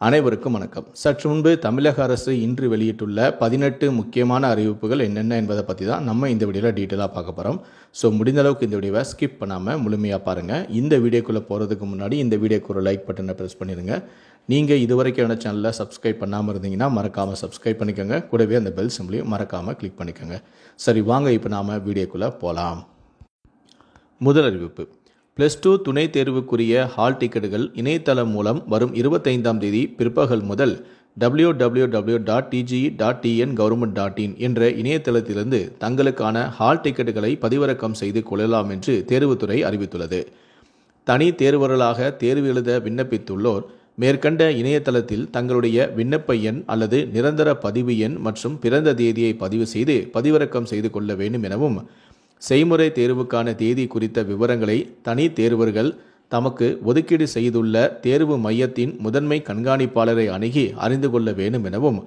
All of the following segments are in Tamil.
அனைவருக்கும் வணக்கம். சற்று முன்பு தமிழக அரசு இன்று வெளியிட்டுள்ள 18 முக்கியமான அறிவிப்புகள் என்னென்ன என்பதை பற்றி தான் நம்ம இந்த வீடியோவில் டீட்டெயிலாக பார்க்க போகிறோம். ஸோ முடிந்த அளவுக்கு இந்த வீடியோவை ஸ்கிப் பண்ணாமல் முழுமையாக பாருங்கள். இந்த வீடியோக்குள்ளே போகிறதுக்கு முன்னாடி இந்த வீடியோக்கு ஒரு லைக் பட்டனை ப்ரெஸ் பண்ணிடுங்க. நீங்கள் இதுவரைக்கும் என்னோட சேனலில் சப்ஸ்கிரைப் பண்ணாமல் இருந்தீங்கன்னா மறக்காமல் சப்ஸ்கிரைப் பண்ணிக்கோங்க. கூடவே அந்த பெல் சிம்பிளையும் மறக்காமல் கிளிக் பண்ணிக்கோங்க. சரி, வாங்க இப்போ நாம் வீடியோக்குள்ளே போகலாம். முதல் அறிவிப்பு: +2 துணைத் தேர்வுக்குரிய ஹால் டிக்கெட்டுகள் இணையதளம் மூலம் வரும் 25ஆம் தேதி பிற்பகல் முதல் www.tge.tn.government.in என்ற இணையதளத்திலிருந்து தங்களுக்கான ஹால் டிக்கெட்டுகளை பதிவிறக்கம் செய்து கொள்ளலாம் என்று தேர்வுத்துறை அறிவித்துள்ளது. தனி தேர்வர்களாக தேர்வு எழுத விண்ணப்பித்துள்ளோர் மேற்கண்ட இணையதளத்தில் தங்களுடைய விண்ணப்ப எண் அல்லது நிரந்தர பதிவு எண் மற்றும் பிறந்த தேதியை பதிவு செய்து பதிவிறக்கம் செய்து கொள்ள வேண்டும் எனவும், செய்முறை தேர்வுக்கான தேதி குறித்த விவரங்களை தனி தேர்வர்கள் தமக்கு ஒதுக்கீடு செய்துள்ள தேர்வு மையத்தின் முதன்மை கண்காணிப்பாளரை அணுகி அறிந்து கொள்ள வேண்டும் எனவும்,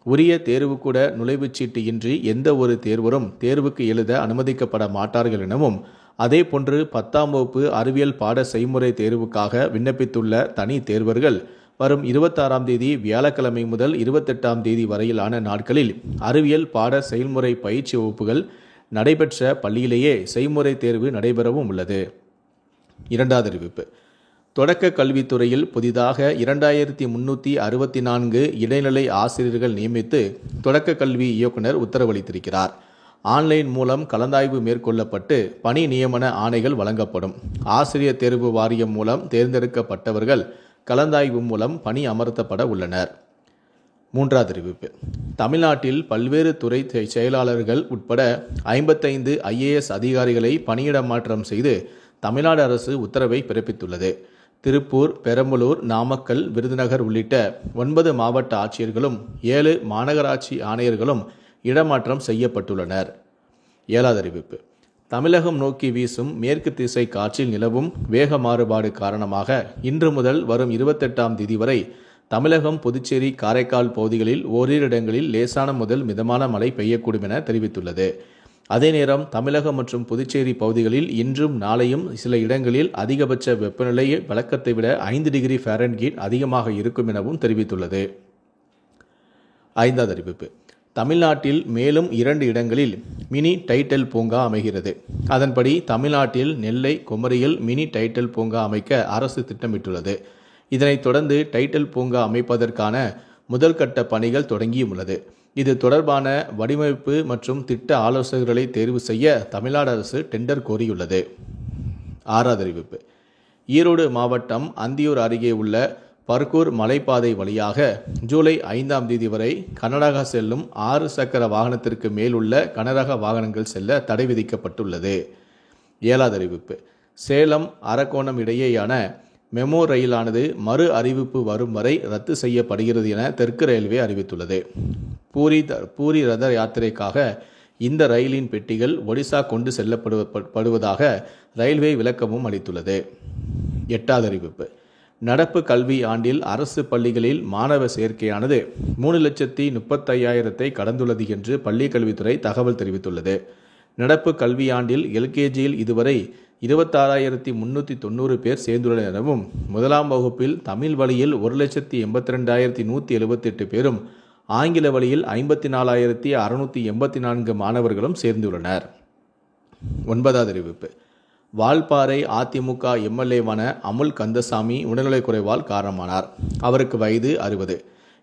உரிய தேர்வுக்கூட நுழைவுச்சீட்டு இன்றி எந்த ஒரு தேர்வரும் தேர்வுக்கு எழுத அனுமதிக்கப்பட மாட்டார்கள் எனவும், அதேபோன்று 10ஆம் வகுப்பு அறிவியல் பாட செய்முறை தேர்வுக்காக விண்ணப்பித்துள்ள தனி தேர்வர்கள் வரும் 26ஆம் தேதி வியாழக்கிழமை முதல் 28ஆம் தேதி வரையிலான நாட்களில் அறிவியல் பாட செயல்முறை பயிற்சி வகுப்புகள் நடைபெற்ற பள்ளியிலேயே செய்முறை தேர்வு நடைபெறவும் உள்ளது. இரண்டாவது அறிவிப்பு: தொடக்க கல்வித்துறையில் புதிதாக 2364 இடைநிலை ஆசிரியர்கள் நியமித்து தொடக்க கல்வி இயக்குனர் உத்தரவளித்திருக்கிறார். ஆன்லைன் மூலம் கலந்தாய்வு மேற்கொள்ளப்பட்டு பணி நியமன ஆணைகள் வழங்கப்படும். ஆசிரியர் தேர்வு வாரியம் மூலம் தேர்ந்தெடுக்கப்பட்டவர்கள் கலந்தாய்வு மூலம் பணி அமர்த்தப்பட உள்ளனர். மூன்றாவது அறிவிப்பு: தமிழ்நாட்டில் பல்வேறு துறை செயலாளர்கள் உட்பட 55 IAS அதிகாரிகளை பணியிட மாற்றம் செய்து தமிழ்நாடு அரசு உத்தரவை பிறப்பித்துள்ளது. திருப்பூர், பெரம்பலூர், நாமக்கல், விருதுநகர் உள்ளிட்ட 9 மாவட்ட ஆட்சியர்களும் 7 மாநகராட்சி ஆணையர்களும் இடமாற்றம் செய்யப்பட்டுள்ளனர். ஏழாவது அறிவிப்பு: தமிழகம் நோக்கி வீசும் மேற்கு திசை காற்றில் நிலவும் வேக மாறுபாடு காரணமாக இன்று முதல் வரும் 28ஆம் தேதி வரை தமிழகம், புதுச்சேரி, காரைக்கால் பகுதிகளில் ஓரிரு இடங்களில் லேசான முதல் மிதமான மழை பெய்யக்கூடும் என தெரிவித்துள்ளது. அதே நேரம் தமிழகம் மற்றும் புதுச்சேரி பகுதிகளில் இன்றும் நாளையும் சில இடங்களில் அதிகபட்ச வெப்பநிலை வழக்கத்தை விட 5 டிகிரி ஃபாரன்ஹீட் அதிகமாக இருக்கும் எனவும் தெரிவித்துள்ளது. ஐந்தாவது அறிவிப்பு: தமிழ்நாட்டில் மேலும் 2 இடங்களில் மினி டைடல் பூங்கா அமைகிறது. அதன்படி தமிழ்நாட்டில் நெல்லை, குமரியில் மினி டைடல் பூங்கா அமைக்க அரசு திட்டமிட்டுள்ளது. இதனைத் தொடர்ந்து டைடல் பூங்கா அமைப்பதற்கான முதல் கட்ட பணிகள் தொடங்கியுள்ளது. இது தொடர்பான வடிவமைப்பு மற்றும் திட்ட ஆலோசகர்களை தேர்வு செய்ய தமிழ்நாடு அரசு டெண்டர் கோரியுள்ளது. ஆறாவது அறிவிப்பு: ஈரோடு மாவட்டம் அந்தியூர் அருகே உள்ள பர்கூர் மலைப்பாதை வழியாக ஜூலை 5ஆம் தேதி வரை கனரக செல்லும் 6 சக்கர வாகனத்திற்கு மேல் உள்ள கனரக வாகனங்கள் செல்ல தடை விதிக்கப்பட்டுள்ளது. ஏழாவது அறிவிப்பு: சேலம் அரக்கோணம் இடையேயான மெமோ ரயிலானது மறு அறிவிப்பு வரும் வரை ரத்து செய்யப்படுகிறது என தெற்கு ரயில்வே அறிவித்துள்ளது. பூரி ரத யாத்திரைக்காக இந்த ரயிலின் பெட்டிகள் ஒடிசா கொண்டு செல்லப்படுவதாக ரயில்வே விளக்கமும் அளித்துள்ளது. எட்டாவது அறிவிப்பு: நடப்பு கல்வி ஆண்டில் அரசு பள்ளிகளில் மாணவ சேர்க்கையானது 3,35,000 கடந்துள்ளது என்று பள்ளிக்கல்வித்துறை தகவல் தெரிவித்துள்ளது. நடப்பு கல்வியாண்டில் LKGயில் இதுவரை 26,390 பேர் சேர்ந்துள்ளனர் எனவும், முதலாம் வகுப்பில் தமிழ் வழியில் 1,82,178 பேரும், ஆங்கில வழியில் 54,684 மாணவர்களும் சேர்ந்துள்ளனர். ஒன்பதாவது அறிவிப்பு: வால்பாறை அதிமுக MLAவான அமுல் கந்தசாமி உடல்நலக்குறைவால் காரணமானார். அவருக்கு வயது 60.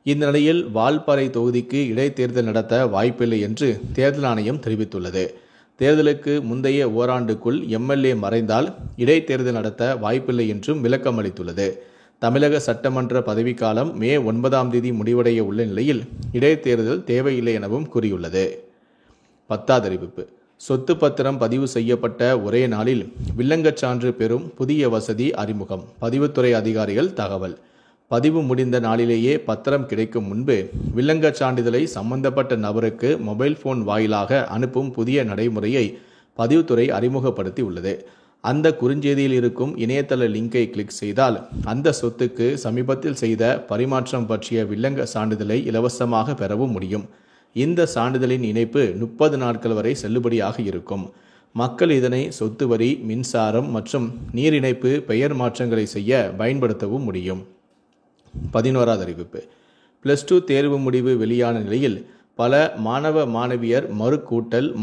இந்த நிலையில் வால்பாறை தொகுதிக்கு இடைத்தேர்தல் நடத்த வாய்ப்பில்லை என்று தேர்தல் ஆணையம் தெரிவித்துள்ளது. தேர்தலுக்கு முந்தைய ஓராண்டுக்குள் MLA மறைந்தால் இடைத்தேர்தல் நடத்த வாய்ப்பில்லை என்றும் விளக்கம் அளித்துள்ளது. தமிழக சட்டமன்ற பதவிக்காலம் மே 9ஆம் தேதி முடிவடைய உள்ள நிலையில் இடைத்தேர்தல் தேவையில்லை எனவும் கூறியுள்ளது. 10வது அறிவிப்பு: சொத்து பத்திரம் பதிவு செய்யப்பட்ட ஒரே நாளில் வில்லங்கச் சான்று பெறும் புதிய வசதி அறிமுகம். பதிவுத்துறை அதிகாரிகள் தகவல். பதிவு முடிந்த நாளிலேயே பத்திரம் கிடைக்கும் முன்பு வில்லங்கச் சான்றிதழை சம்பந்தப்பட்ட நபருக்கு மொபைல் போன் வாயிலாக அனுப்பும் புதிய நடைமுறையை பதிவுத்துறை அறிமுகப்படுத்தி உள்ளது. அந்த குறுஞ்செய்தியில் இருக்கும் இணையதள லிங்கை கிளிக் செய்தால் அந்த சொத்துக்கு சமீபத்தில் செய்த பரிமாற்றம் பற்றிய வில்லங்க சான்றிதழை இலவசமாக பெறவும் முடியும். இந்த சான்றிதழின் இணைப்பு 30 நாட்கள் வரை செல்லுபடியாக இருக்கும். மக்கள் இதனை சொத்து வரி, மின்சாரம் மற்றும் நீர் இணைப்பு, பெயர் மாற்றங்களை செய்ய பயன்படுத்தவும் முடியும். 11வது அறிவிப்பு. +2 தேர்வு முடிவு வெளியான நிலையில் பல மாணவ மாணவியர்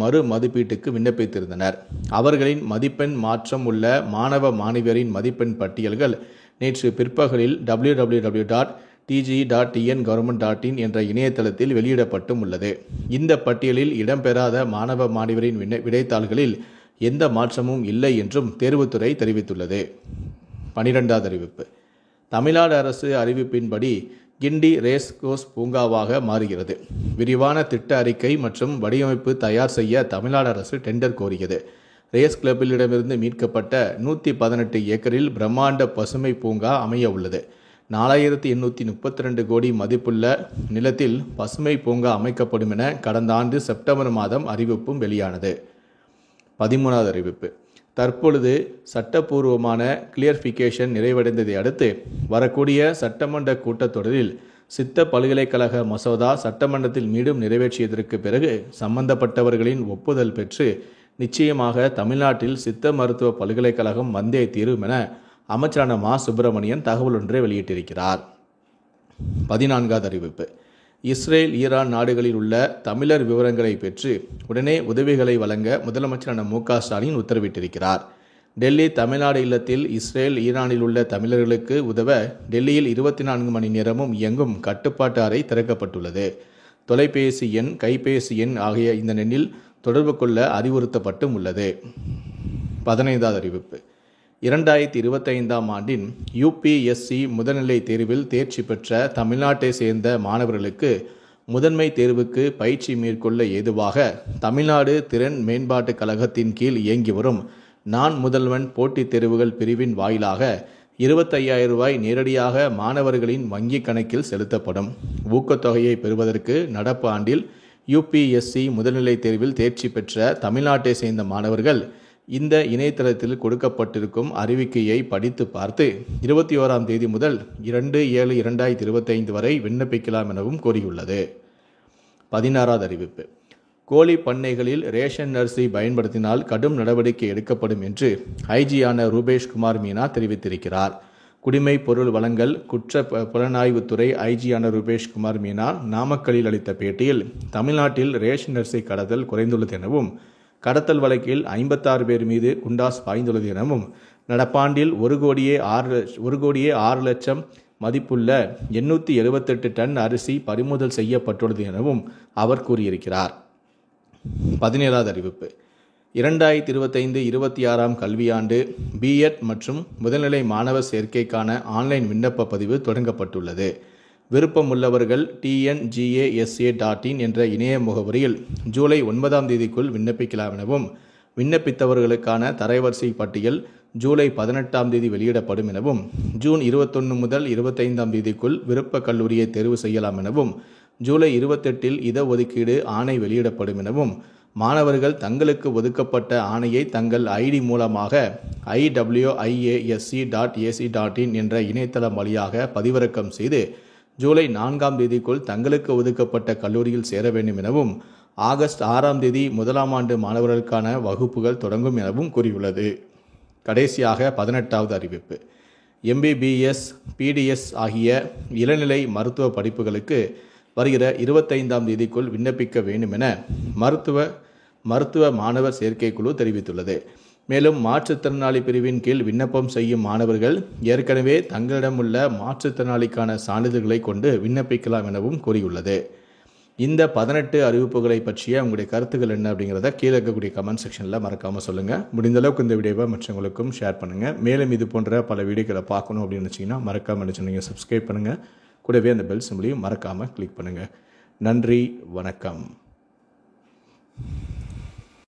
மறு மதிப்பீட்டுக்கு விண்ணப்பித்திருந்தனர். அவர்களின் மதிப்பெண் மாற்றம் உள்ள மாணவ மாணவியரின் மதிப்பெண் பட்டியல்கள் நேற்று பிற்பகலில் www.tge.tngovernment.in என்ற இணையதளத்தில் வெளியிடப்பட்டும் உள்ளது. இந்த பட்டியலில் இடம்பெறாத மாணவ மாணவியரின் விடைத்தாள்களில் எந்த மாற்றமும் இல்லை என்றும் தேர்வுத்துறை தெரிவித்துள்ளது. 12வது அறிவிப்பு. தமிழ்நாடு அரசு அறிவிப்பின்படி கிண்டி ரேஸ் கோர்ஸ் பூங்காவாக மாறுகிறது. விரிவான திட்ட அறிக்கை மற்றும் வடிவமைப்பு தயார் செய்ய தமிழ்நாடு அரசு டெண்டர் கோரியது. ரேஸ் கிளப்பிலிடமிருந்து மீட்கப்பட்ட 118 ஏக்கரில் பிரம்மாண்ட பசுமை பூங்கா அமைய உள்ளது. 4832 கோடி மதிப்புள்ள நிலத்தில் பசுமை பூங்கா அமைக்கப்படும் என கடந்த ஆண்டு செப்டம்பர் மாதம் அறிவிப்பும் வெளியானது. 13வது அறிவிப்பு. தற்பொழுது சட்டப்பூர்வமான கிளியரிஃபிகேஷன் நிறைவடைந்ததை அடுத்து வரக்கூடிய சட்டமன்ற கூட்டத்தொடரில் சித்த பல்கலைக்கழக மசோதா சட்டமன்றத்தில் மீண்டும் நிறைவேற்றியதற்கு பிறகு சம்பந்தப்பட்டவர்களின் ஒப்புதல் பெற்று நிச்சயமாக தமிழ்நாட்டில் சித்த மருத்துவ பல்கலைக்கழகம் வந்தே தீரும் என அமைச்சரான மா. சுப்பிரமணியன் தகவல் ஒன்றை வெளியிட்டிருக்கிறார். 14வது அறிவிப்பு. இஸ்ரேல் ஈரான் நாடுகளில் உள்ள தமிழர் விவரங்களை பெற்று உடனே உதவிகளை வழங்க முதலமைச்சரான மு.க. ஸ்டாலின் உத்தரவிட்டிருக்கிறார். டெல்லி தமிழ்நாடு இல்லத்தில் இஸ்ரேல் ஈரானில் உள்ள தமிழர்களுக்கு உதவ டெல்லியில் 24 மணி நேரமும் இயங்கும் கட்டுப்பாட்டு அறை திறக்கப்பட்டுள்ளது. தொலைபேசி எண், கைபேசி எண் ஆகிய இந்த எண்ணில் தொடர்பு கொள்ள அறிவுறுத்தப்பட்டும் உள்ளது. 15வது அறிவிப்பு. 2025ஆம் ஆண்டின் UPSC முதல்நிலை தேர்வில் தேர்ச்சி பெற்ற தமிழ்நாட்டை சேர்ந்த மாணவர்களுக்கு முதன்மை தேர்வுக்கு பயிற்சி மேற்கொள்ள ஏதுவாக தமிழ்நாடு திறன் மேம்பாட்டுக் கழகத்தின் கீழ் இயங்கி வரும் நான் முதல்வன் போட்டித் தேர்வுகள் பிரிவின் வாயிலாக 25,000 ரூபாய் நேரடியாக மாணவர்களின் வங்கிக் கணக்கில் செலுத்தப்படும். ஊக்கத்தொகையை பெறுவதற்கு நடப்பு ஆண்டில் UPSC முதல்நிலை தேர்வில் தேர்ச்சி பெற்ற தமிழ்நாட்டை சேர்ந்த மாணவர்கள் இந்த இணையதளத்தில் கொடுக்கப்பட்டிருக்கும் அறிவிக்கையை படித்து பார்த்து 21ஆம் தேதி முதல் 2/7/2025 வரை விண்ணப்பிக்கலாம் எனவும் கூறியுள்ளது. 16வது அறிவிப்பு. கோழி பண்ணைகளில் ரேஷன் அரிசி பயன்படுத்தினால் கடும் நடவடிக்கை எடுக்கப்படும் என்று ஐஜியான ரூபேஷ்குமார் மீனா தெரிவித்திருக்கிறார். குடிமை பொருள் வழங்கல் குற்ற புலனாய்வுத்துறை ஐஜியான ரூபேஷ்குமார் மீனா நாமக்கல்லில் அளித்த பேட்டியில் தமிழ்நாட்டில் ரேஷன் அரிசி கடத்தல் குறைந்துள்ளது எனவும் கடத்தல் வழக்கில் 56 பேர் மீது குண்டாஸ் பாய்ந்துள்ளது எனவும் நடப்பாண்டில் 1,06 லட்சம் மதிப்புள்ள 878 டன் அரிசி பறிமுதல் செய்யப்பட்டுள்ளது எனவும் அவர் கூறியிருக்கிறார். 17வது அறிவிப்பு. 2025-26ஆம் கல்வியாண்டு B.Ed மற்றும் முதல்நிலை மாணவர் சேர்க்கைக்கான ஆன்லைன் விண்ணப்ப பதிவு தொடங்கப்பட்டுள்ளது. விருப்பமுள்ளவர்கள் tngasa.in என்ற இணைய முகவரியில் ஜூலை 9ஆம் தேதிக்குள் விண்ணப்பிக்கலாம் எனவும் விண்ணப்பித்தவர்களுக்கான தரவரிசை பட்டியல் ஜூலை 18ஆம் தேதி வெளியிடப்படும் எனவும் ஜூன் 21 முதல் 25ஆம் தேதிக்குள் விருப்ப கல்லூரியை தேர்வு செய்யலாம் எனவும் ஜூலை 28இல் இடஒதுக்கீடு ஆணை வெளியிடப்படும் எனவும் மாணவர்கள் தங்களுக்கு ஒதுக்கப்பட்ட ஆணையை தங்கள் ஐடி மூலமாக iwiasc.ac.in என்ற இணையதளம் வழியாக பதிவிறக்கம் செய்து ஜூலை 4ஆம் தேதிக்குள் தங்களுக்கு ஒதுக்கப்பட்ட கல்லூரியில் சேர வேண்டும் எனவும் ஆகஸ்ட் 6ஆம் தேதி முதலாம் ஆண்டு மாணவர்களுக்கான வகுப்புகள் தொடங்கும் எனவும் கூறியுள்ளது. கடைசியாக 18வது அறிவிப்பு. MBBS, PDS ஆகிய இளநிலை மருத்துவ படிப்புகளுக்கு வருகிற 25ஆம் தேதிக்குள் விண்ணப்பிக்க வேண்டும் என மருத்துவ மாணவர் சேர்க்கைக்குழு தெரிவித்துள்ளது. மேலும் மாற்றுத்திறனாளி பிரிவின் கீழ் விண்ணப்பம் செய்யும் மாணவர்கள் ஏற்கனவே தங்களிடமுள்ள மாற்றுத்திறனாளிக்கான சான்றிதழ்களை கொண்டு விண்ணப்பிக்கலாம் எனவும் கூறியுள்ளது. இந்த 18 அறிவிப்புகளை பற்றிய உங்களுடைய கருத்துக்கள் என்ன அப்படிங்கிறத கீழே இருக்கக்கூடிய கமெண்ட் செக்ஷனில் மறக்காமல் சொல்லுங்கள். முடிந்த அளவுக்கு இந்த வீடியோவை மற்றவங்களுக்கும் ஷேர் பண்ணுங்கள். மேலும் இது போன்ற பல வீடியோக்களை பார்க்கணும் அப்படின்னு நினச்சிங்கன்னா மறக்காமல் நீங்கள் சப்ஸ்கிரைப் பண்ணுங்கள். கூடவே அந்த பெல் சிம்பலையும் மறக்காமல் கிளிக் பண்ணுங்கள். நன்றி, வணக்கம்.